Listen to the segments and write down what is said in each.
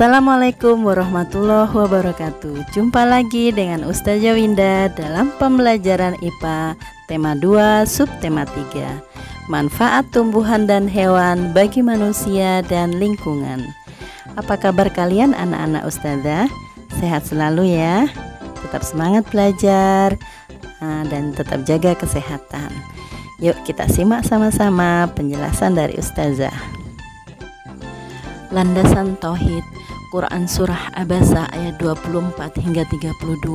Assalamualaikum warahmatullahi wabarakatuh. Jumpa lagi dengan Ustazah Winda dalam pembelajaran IPA tema 2 subtema 3, manfaat tumbuhan dan hewan bagi manusia dan lingkungan. Apa kabar kalian anak-anak Ustazah? Sehat selalu ya. Tetap semangat belajar dan tetap jaga kesehatan. Yuk kita simak sama-sama penjelasan dari Ustazah. Landasan Tauhid, Quran Surah Abasa ayat 24 hingga 32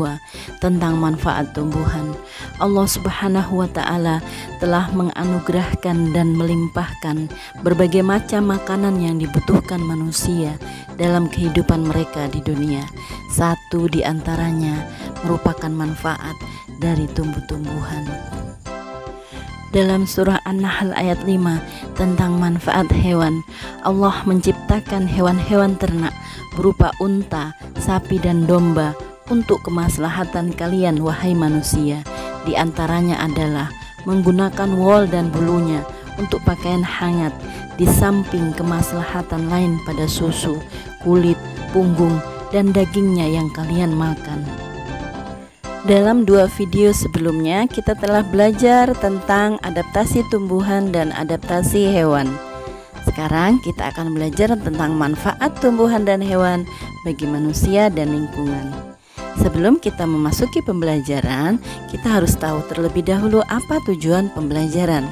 tentang manfaat tumbuhan. Allah Subhanahu wa Ta'ala telah menganugerahkan dan melimpahkan berbagai macam makanan yang dibutuhkan manusia dalam kehidupan mereka di dunia. Satu di antaranya merupakan manfaat dari tumbuh-tumbuhan. Dalam surah An-Nahl ayat 5 tentang manfaat hewan, Allah menciptakan hewan-hewan ternak berupa unta, sapi dan domba untuk kemaslahatan kalian wahai manusia. Di antaranya adalah menggunakan wol dan bulunya untuk pakaian hangat, di samping kemaslahatan lain pada susu, kulit, punggung dan dagingnya yang kalian makan. Dalam 2 video sebelumnya kita telah belajar tentang adaptasi tumbuhan dan adaptasi hewan. Sekarang kita akan belajar tentang manfaat tumbuhan dan hewan bagi manusia dan lingkungan. Sebelum kita memasuki pembelajaran, kita harus tahu terlebih dahulu apa tujuan pembelajaran.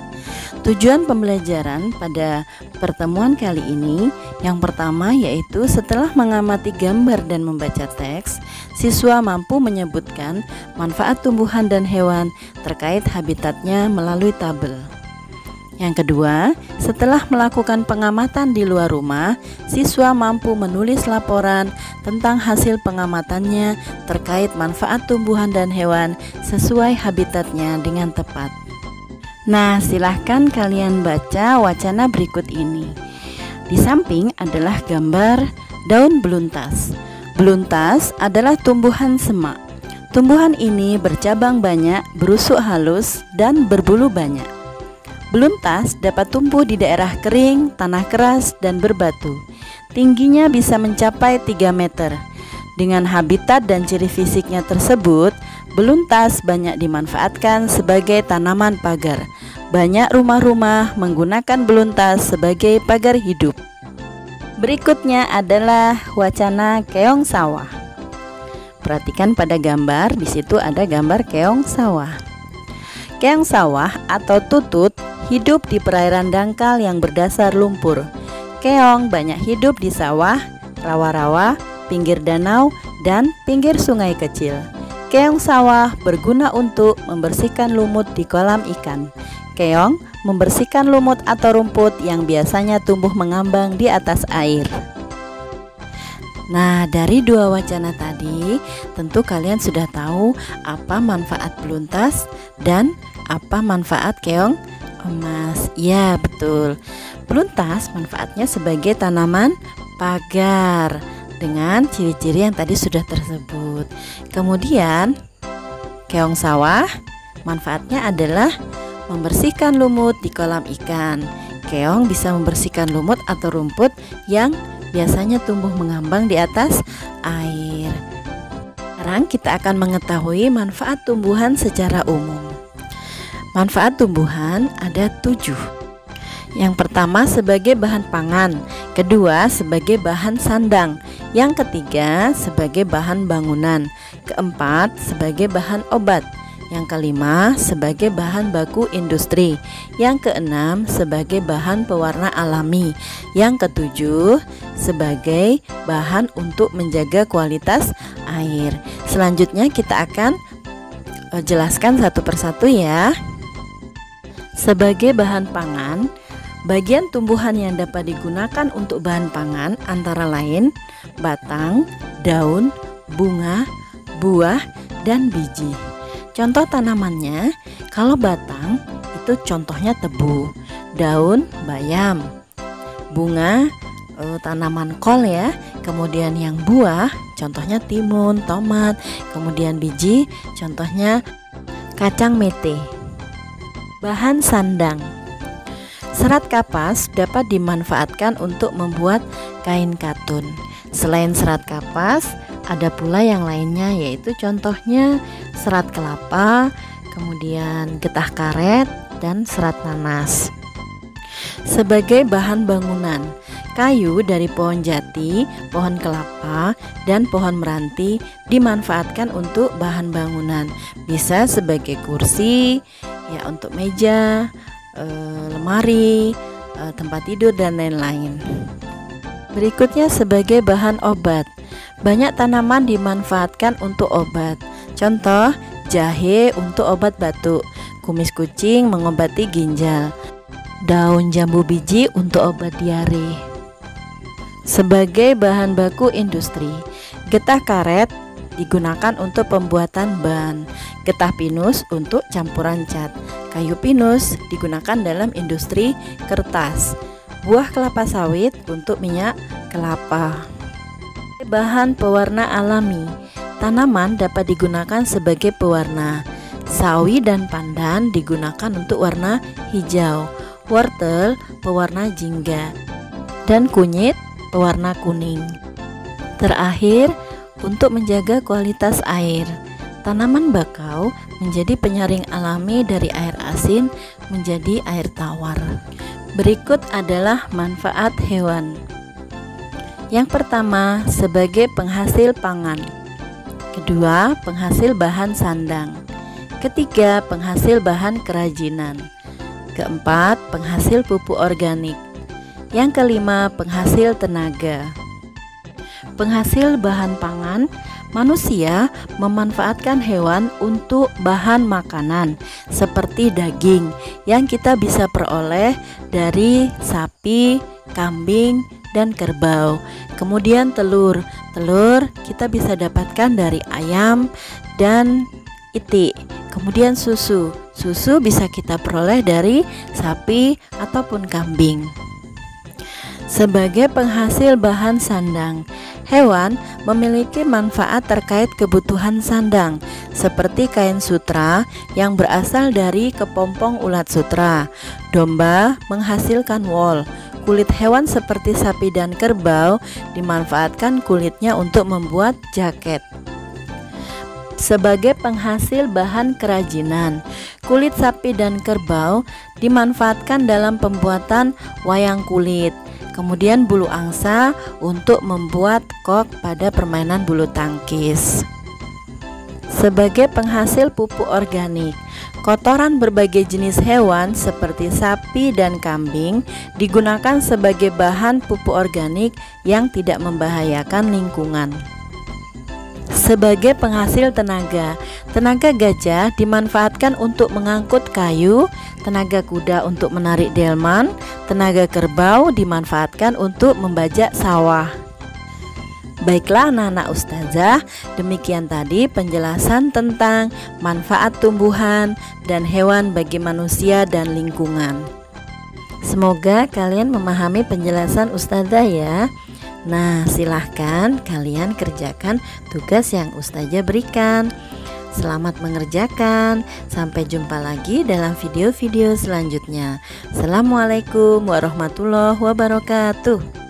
Tujuan pembelajaran pada pertemuan kali ini yang pertama yaitu setelah mengamati gambar dan membaca teks, siswa mampu menyebutkan manfaat tumbuhan dan hewan terkait habitatnya melalui tabel. Yang kedua, setelah melakukan pengamatan di luar rumah, siswa mampu menulis laporan tentang hasil pengamatannya terkait manfaat tumbuhan dan hewan sesuai habitatnya dengan tepat. Nah, silahkan kalian baca wacana berikut ini. Di samping adalah gambar daun beluntas. Beluntas adalah tumbuhan semak. Tumbuhan ini bercabang banyak, berusuk halus, dan berbulu banyak. Beluntas dapat tumbuh di daerah kering, tanah keras, dan berbatu. Tingginya bisa mencapai 3 meter. Dengan habitat dan ciri fisiknya tersebut, beluntas banyak dimanfaatkan sebagai tanaman pagar. Banyak rumah-rumah menggunakan beluntas sebagai pagar hidup. Berikutnya adalah wacana keong sawah. Perhatikan pada gambar, di situ ada gambar keong sawah. Keong sawah atau tutut hidup di perairan dangkal yang berdasar lumpur. Keong banyak hidup di sawah, rawa-rawa, pinggir danau, dan pinggir sungai kecil. Keong sawah berguna untuk membersihkan lumut di kolam ikan. Keong membersihkan lumut atau rumput yang biasanya tumbuh mengambang di atas air. Nah, dari 2 wacana tadi, tentu kalian sudah tahu apa manfaat beluntas dan apa manfaat keong emas. Ya, betul. Beluntas manfaatnya sebagai tanaman pagar dengan ciri-ciri yang tadi sudah tersebut. Kemudian, keong sawah manfaatnya adalah membersihkan lumut di kolam ikan. Keong bisa membersihkan lumut atau rumput yang biasanya tumbuh mengambang di atas air. Sekarang kita akan mengetahui manfaat tumbuhan secara umum. Manfaat tumbuhan ada 7. Yang pertama sebagai bahan pangan, kedua sebagai bahan sandang, yang ketiga sebagai bahan bangunan, keempat sebagai bahan obat, yang kelima sebagai bahan baku industri, yang keenam sebagai bahan pewarna alami, yang ketujuh sebagai bahan untuk menjaga kualitas air. Selanjutnya kita akan jelaskan satu persatu ya. Sebagai bahan pangan, bagian tumbuhan yang dapat digunakan untuk bahan pangan antara lain batang, daun, bunga, buah, dan biji. Contoh tanamannya, kalau batang itu contohnya tebu, daun bayam, bunga tanaman kol ya, kemudian yang buah contohnya timun, tomat, kemudian biji contohnya kacang mete. Bahan sandang. Serat kapas dapat dimanfaatkan untuk membuat kain katun. Selain serat kapas, ada pula yang lainnya, yaitu contohnya serat kelapa, kemudian getah karet, dan serat nanas. Sebagai bahan bangunan, kayu dari pohon jati, pohon kelapa, dan pohon meranti dimanfaatkan untuk bahan bangunan. Bisa sebagai kursi, ya untuk meja, lemari, tempat tidur, dan lain-lain. Berikutnya sebagai bahan obat. Banyak tanaman dimanfaatkan untuk obat. Contoh, jahe untuk obat batuk, kumis kucing mengobati ginjal, daun jambu biji untuk obat diare. Sebagai bahan baku industri, getah karet digunakan untuk pembuatan ban, getah pinus untuk campuran cat, kayu pinus digunakan dalam industri kertas, buah kelapa sawit untuk minyak kelapa. Bahan pewarna alami, tanaman dapat digunakan sebagai pewarna. Sawi dan pandan digunakan untuk warna hijau, wortel pewarna jingga, dan kunyit pewarna kuning. Terakhir, untuk menjaga kualitas air, tanaman bakau menjadi penyaring alami dari air asin menjadi air tawar. Berikut adalah manfaat hewan. Yang pertama, sebagai penghasil pangan. Kedua, penghasil bahan sandang. Ketiga, penghasil bahan kerajinan. Keempat, penghasil pupuk organik. Yang kelima, penghasil tenaga. Penghasil bahan pangan, manusia memanfaatkan hewan untuk bahan makanan seperti daging yang kita bisa peroleh dari sapi, kambing, dan kerbau. Kemudian telur kita bisa dapatkan dari ayam dan itik. Kemudian susu bisa kita peroleh dari sapi ataupun kambing. Sebagai penghasil bahan sandang, hewan memiliki manfaat terkait kebutuhan sandang, seperti kain sutra yang berasal dari kepompong ulat sutra. Domba menghasilkan wol. Kulit hewan seperti sapi dan kerbau dimanfaatkan kulitnya untuk membuat jaket. Sebagai penghasil bahan kerajinan, kulit sapi dan kerbau dimanfaatkan dalam pembuatan wayang kulit. Kemudian bulu angsa untuk membuat kok pada permainan bulu tangkis. Sebagai penghasil pupuk organik, kotoran berbagai jenis hewan seperti sapi dan kambing digunakan sebagai bahan pupuk organik yang tidak membahayakan lingkungan. Sebagai penghasil tenaga, tenaga gajah dimanfaatkan untuk mengangkut kayu, tenaga kuda untuk menarik delman, tenaga kerbau dimanfaatkan untuk membajak sawah. Baiklah anak-anak ustazah, demikian tadi penjelasan tentang manfaat tumbuhan dan hewan bagi manusia dan lingkungan. Semoga kalian memahami penjelasan ustazah ya. Nah, silahkan kalian kerjakan tugas yang ustazah berikan. Selamat mengerjakan. Sampai jumpa lagi dalam video-video selanjutnya. Assalamualaikum warahmatullahi wabarakatuh.